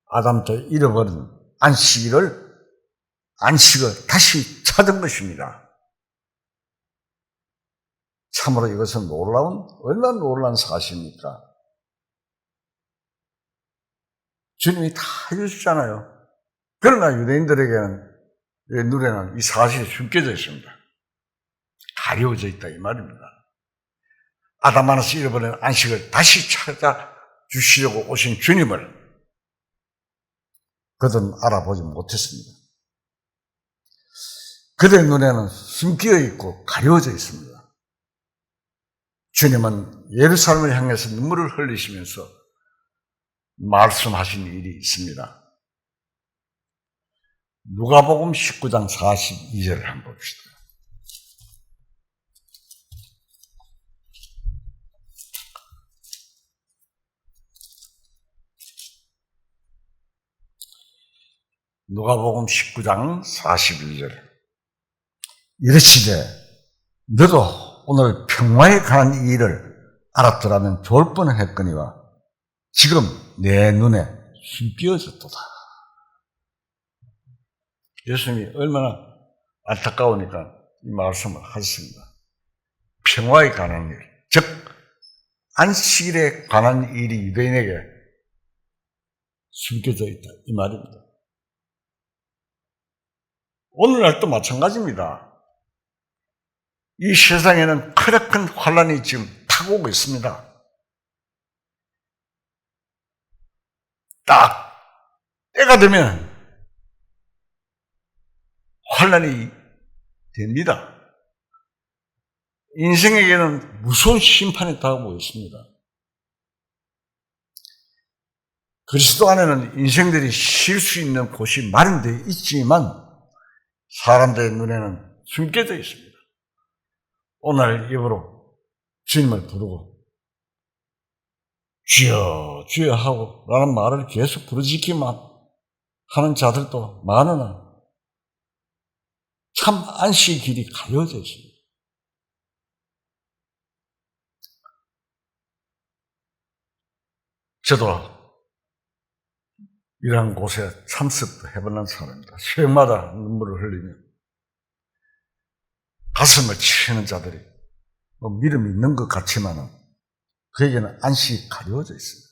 아담 때 잃어버린 안식을 다시 찾은 것입니다. 참으로 이것은 얼마나 놀라운 사실입니까? 주님이 다 해주시잖아요. 그러나 유대인들에게는 눈에는 이 사실이 숨겨져 있습니다. 가려워져 있다 이 말입니다. 아담 안에서 잃어버린 안식을 다시 찾아주시려고 오신 주님을 그들은 알아보지 못했습니다. 그들의 눈에는 숨겨 있고 가려워져 있습니다. 주님은 예루살렘을 향해서 눈물을 흘리시면서 말씀하신 일이 있습니다. 누가복음 19장 42절을 한번 봅시다. 누가복음 19장 42절. 이르시되 너도 오늘 평화에 관한 이 일을 알았더라면 좋을 뻔했거니와 지금 내 눈에 숨겨졌도다. 예수님이 얼마나 안타까우니까 이 말씀을 하셨습니다. 평화에 관한 일, 즉 안식일에 관한 일이 유대인에게 숨겨져 있다 이 말입니다. 오늘날도 마찬가지입니다. 이 세상에는 크나큰 환란이 지금 타고 오고 있습니다. 딱 때가 되면 환란이 됩니다. 인생에게는 무서운 심판이 다가오고 있습니다. 그리스도 안에는 인생들이 쉴 수 있는 곳이 마련되어 있지만 사람들의 눈에는 숨겨져 있습니다. 오늘 입으로 주님을 부르고 주여 주여 하고 라는 말을 계속 부르짖기만 하는 자들도 많으나 참 안식의 길이 가려져 있습니다. 저도 이러한 곳에 참석도 해보는 사람입니다. 새벽마다 눈물을 흘리며 가슴을 치는 자들이 믿음이 있는 것 같지만은 그에게는 안식이 가려져 있습니다.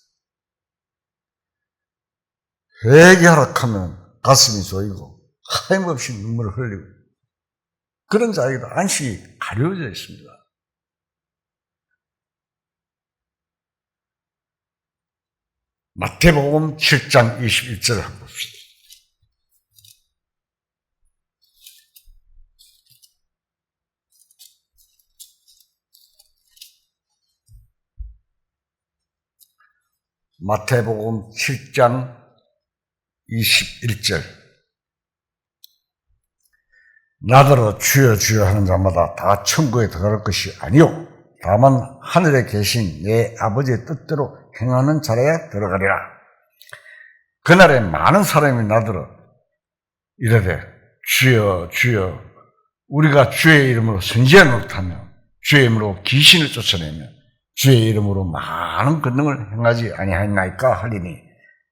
회개하라 하면 가슴이 조이고 하염없이 눈물을 흘리고 그런 자에게도 안식이 가려져 있습니다. 마태복음 7장 21절을 한번 봅시다. 마태복음 7장 21절. 나더러 주여 주여 하는 자마다 다 천국에 들어갈 것이 아니요 다만 하늘에 계신 내 아버지의 뜻대로 행하는 자라야 들어가리라. 그날에 많은 사람이 나더러 이르되 주여 주여 우리가 주의 이름으로 선지자 노릇하며 주의 이름으로 귀신을 쫓아내며 주의 이름으로 많은 권능을 행하지 아니하였나이까 하리니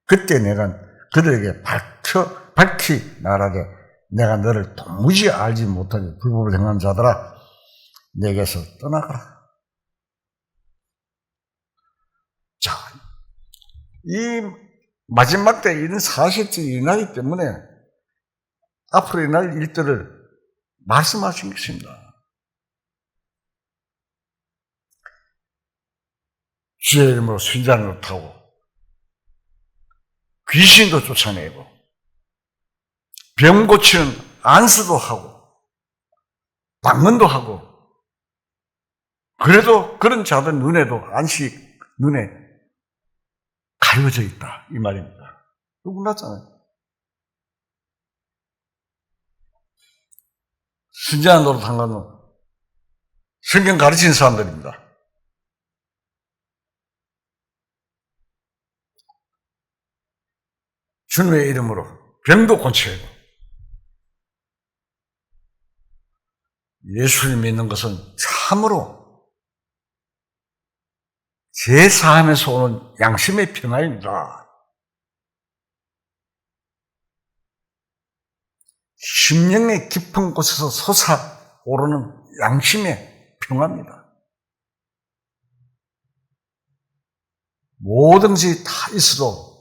그때 내가 그들에게 밝히 말하되 내가 너를 도무지 알지 못하게 불법을 행한 자들아 내게서 떠나가라. 자, 이 마지막 때 이런 사실들이 일어나기 때문에 앞으로 일어날 일들을 말씀하신 것입니다. 주의 이름으로 순자를 타고 귀신도 쫓아내고 병 고치는 안수도 하고 방언도 하고 그래도 그런 자들 눈에도 안식 눈에 가려져 있다 이 말입니다. 누구나잖아요. 순진한 노릇한 건 성경 가르치는 사람들입니다. 주님의 이름으로 병도 고치고 예수를 믿는 것은 참으로 제사함에서 오는 양심의 평화입니다. 심령의 깊은 곳에서 솟아오르는 양심의 평화입니다. 모든 것이 다 있어도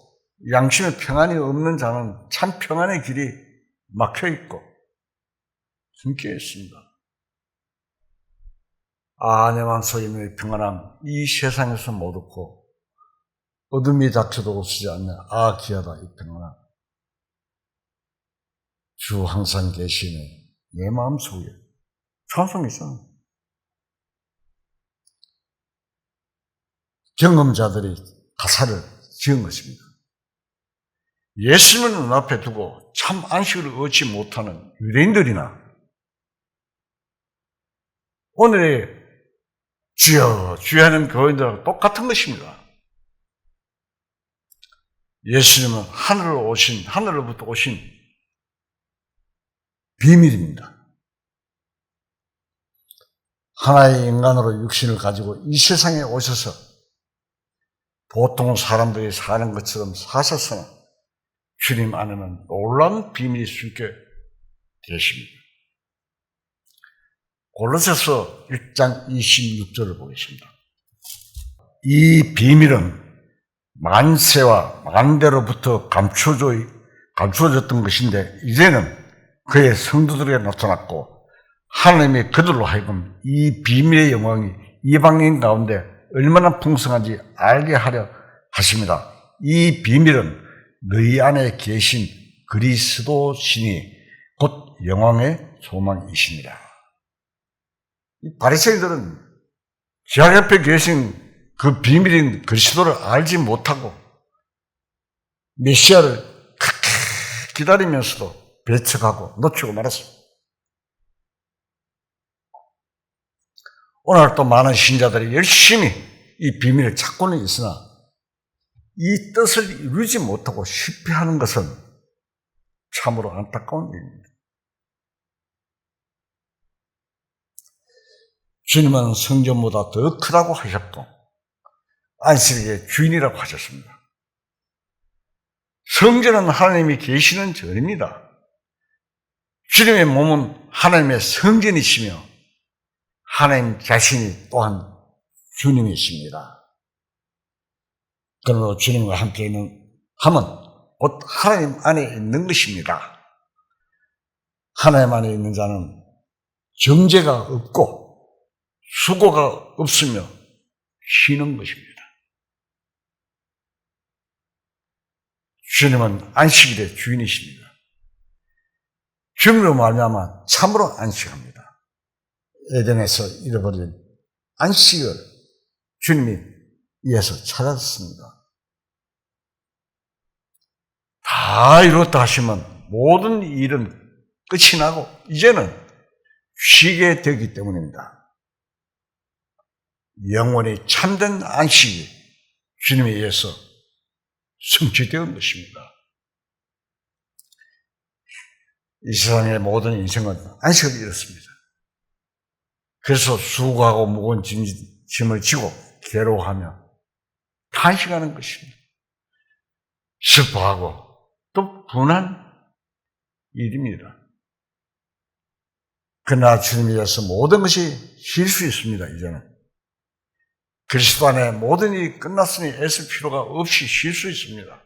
양심의 평안이 없는 자는 참 평안의 길이 막혀있고 숨겨 있습니다. 내 마음속에 있는 평안함 이 세상에서 못 얻고 어둠이 닥쳐도 없지 않냐. 귀하다 이 평안함. 주 항상 계시네 내 마음속에 찬송이 있잖아요. 경험자들이 가사를 지은 것입니다. 예수님을 눈앞에 두고 참 안식을 얻지 못하는 유대인들이나 오늘의 주여 주여 하는 교인들하고 똑같은 것입니다. 예수님은 하늘로부터 오신 비밀입니다. 하나의 인간으로 육신을 가지고 이 세상에 오셔서 보통 사람들이 사는 것처럼 사셔서는 주님 안에는 놀라운 비밀이 숨겨 계십니다. 골로새서 1장 26절을 보겠습니다. 이 비밀은 만세와 만대로부터 감추어졌던 것인데 이제는 그의 성도들에게 나타났고 하나님이 그들로 하여금 이 비밀의 영광이 이방인 가운데 얼마나 풍성한지 알게 하려 하십니다. 이 비밀은 너희 안에 계신 그리스도시니 곧 영광의 소망이시니라. 이 바리새인들은 지하 옆에 계신 그 비밀인 그리스도를 알지 못하고 메시아를 그렇게 기다리면서도 배척하고 놓치고 말았습니다. 오늘 또 많은 신자들이 열심히 이 비밀을 찾고는 있으나 이 뜻을 이루지 못하고 실패하는 것은 참으로 안타까운 일입니다. 주님은 성전보다 더 크다고 하셨고 안식일의 주인이라고 하셨습니다. 성전은 하나님이 계시는 전입니다. 주님의 몸은 하나님의 성전이시며 하나님 자신이 또한 주님이십니다. 그러므로 주님과 함께 있는 함은 곧 하나님 안에 있는 것입니다. 하나님 안에 있는 자는 정죄가 없고 수고가 없으며 쉬는 것입니다. 주님은 안식일의 주인이십니다. 주님으로 말미암아 참으로 안식합니다. 에덴에서 잃어버린 안식을 주님이 이어서 찾았습니다. 다 이뤘다 하시면 모든 일은 끝이 나고 이제는 쉬게 되기 때문입니다. 영원히 참된 안식이 주님에 의해서 성취되는 것입니다. 이 세상의 모든 인생은 안식을 잃었습니다. 그래서 수고하고 무거운 짐을 지고 괴로워하며 탄식하는 것입니다. 슬퍼하고 또 분한 일입니다. 그러나 주님에 의해서 모든 것이 쉴 수 있습니다. 이제는 그리스도 안에 모든 일이 끝났으니 애쓸 필요가 없이 쉴 수 있습니다.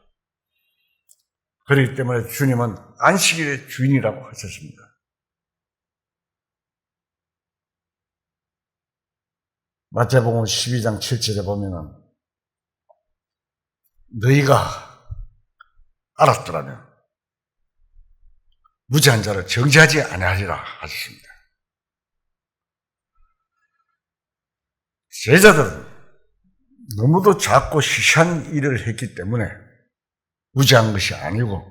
그렇기 때문에 주님은 안식일의 주인이라고 하셨습니다. 마태복음 12장 7절에 보면은 너희가 알았더라면 무지한 자를 정죄하지 아니하리라 하셨습니다. 제자들은 너무도 작고 시시한 일을 했기 때문에 무지한 것이 아니고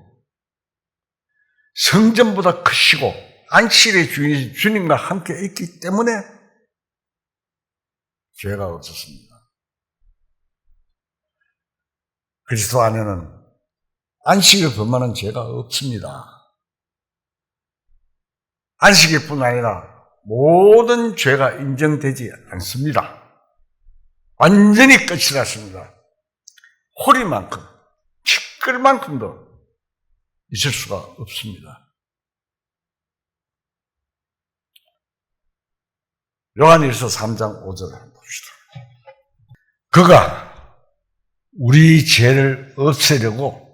성전보다 크시고 안식일의 주인이신 주님과 함께 있기 때문에 죄가 없었습니다. 그리스도 안에는 안식일 범하는 죄가 없습니다. 안식일뿐 아니라 모든 죄가 인정되지 않습니다. 완전히 끝이 났습니다. 호리만큼, 티끌만큼도 있을 수가 없습니다. 요한일서 3장 5절을 한번 봅시다. 그가 우리 죄를 없애려고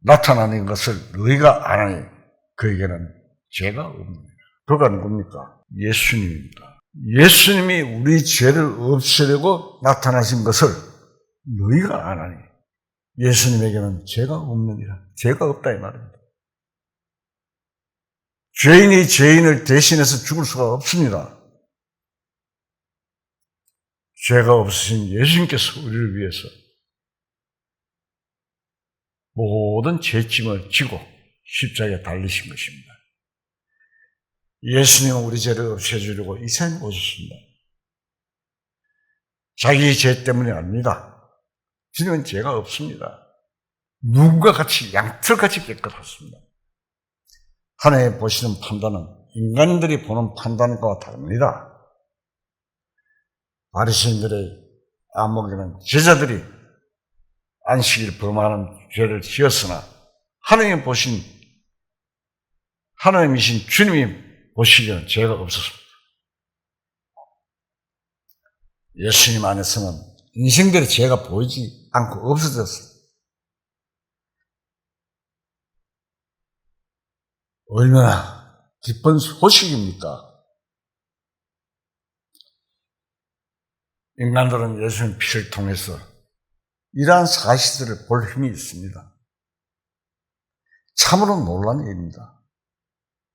나타나는 것을 너희가 아나니 그에게는 죄가 없느니라. 그가 누굽니까? 예수님입니다. 예수님이 우리 죄를 없애려고 나타나신 것을 너희가 아나니 예수님에게는 죄가 없느니라. 죄가 없다 이 말입니다. 죄인이 죄인을 대신해서 죽을 수가 없습니다. 죄가 없으신 예수님께서 우리를 위해서 모든 죄짐을 지고 십자가에 달리신 것입니다. 예수님은 우리 죄를 없애주려고 이 세상에 오셨습니다. 자기 죄 때문이 아닙니다. 주님은 죄가 없습니다. 눈과 같이 양털같이 깨끗하십니다. 하나님 보시는 판단은 인간들이 보는 판단과 다릅니다. 바리새인들의 안목에는 제자들이 안식일 범하는 죄를 지었으나 하나님이신 주님이 보시기에는 죄가 없었습니다. 예수님 안에서는 인생들의 죄가 보이지 않고 없어졌습니다. 얼마나 기쁜 소식입니까? 인간들은 예수님 피를 통해서 이러한 사실들을 볼 힘이 있습니다. 참으로 놀라운 일입니다.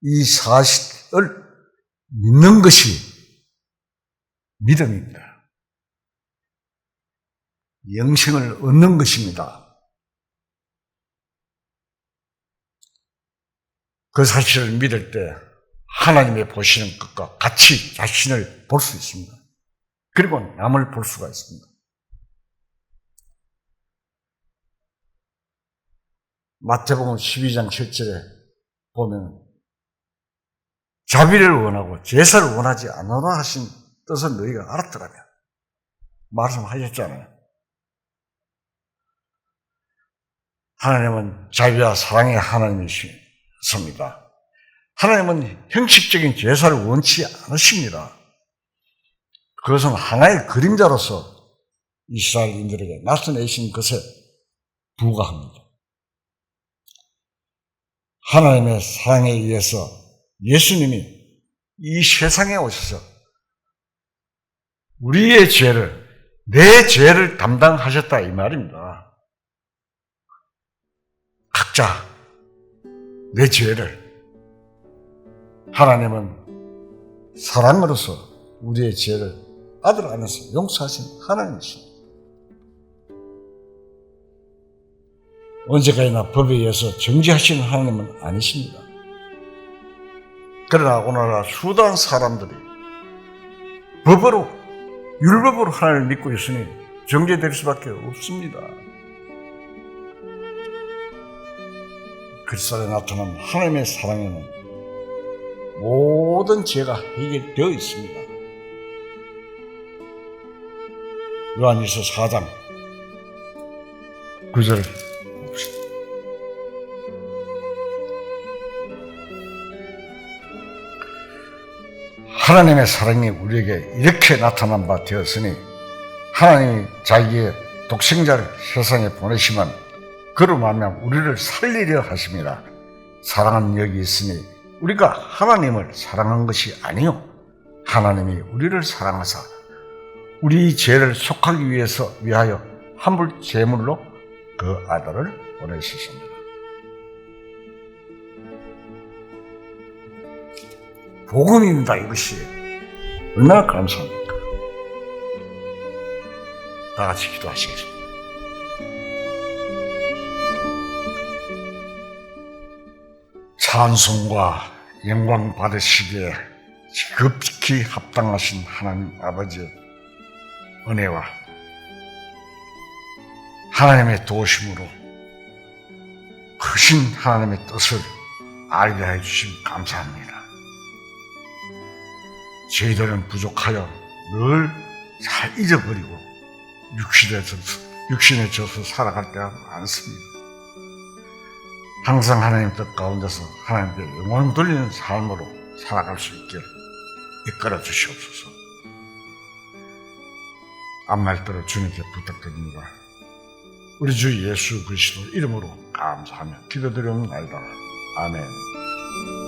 이 사실을 믿는 것이 믿음입니다. 영생을 얻는 것입니다. 그 사실을 믿을 때 하나님의 보시는 것과 같이 자신을 볼 수 있습니다. 그리고 남을 볼 수가 있습니다. 마태복음 12장 7절에 보면 자비를 원하고 제사를 원하지 않으라 하신 뜻을 너희가 알았더라면 말씀하셨잖아요. 하나님은 자비와 사랑의 하나님이십니다. 하나님은 형식적인 제사를 원치 않으십니다. 그것은 하나의 그림자로서 이스라엘인들에게 나타내신 것에 불과합니다. 하나님의 사랑에 의해서 예수님이 이 세상에 오셔서 우리의 죄를, 내 죄를 담당하셨다 이 말입니다. 각자 내 죄를 하나님은 사랑으로서 우리의 죄를 아들 안에서 용서하신 하나님이십니다. 언제까지나 법에 의해서 정죄하시는 하나님은 아니십니다. 그러나 오늘날 수많은 사람들이 법으로 율법으로 하나님을 믿고 있으니 정죄될 수밖에 없습니다. 그리스도에 나타난 하나님의 사랑에는 모든 죄가 해결되어 있습니다. 요한일서 4장 9절 봅시다. 하나님의 사랑이 우리에게 이렇게 나타난 바 되었으니 하나님이 자기의 독생자를 세상에 보내시면 그로 말미암아 우리를 살리려 하심이라. 사랑은 여기 있으니 우리가 하나님을 사랑한 것이 아니요 하나님이 우리를 사랑하사 우리 죄를 속하기 위하여 한물 제물로 그 아들을 보내셨습니다. 복음입니다. 이것이 얼마나 감사합니까? 다 같이 기도하시겠습니다. 찬송과 영광 받으시기에 지극히 합당하신 하나님 아버지의 은혜와 하나님의 도우심으로 크신 하나님의 뜻을 알게 해주심 감사합니다. 저희들은 부족하여 늘 잘 잊어버리고 육신에 져서 살아갈 때가 많습니다. 항상 하나님 뜻 가운데서 하나님께 영광 돌리는 삶으로 살아갈 수 있게 이끌어 주시옵소서. 앞날대로 주님께 부탁드립니다. 우리 주 예수 그리스도 이름으로 감사하며 기도드리옵나이다. 아멘.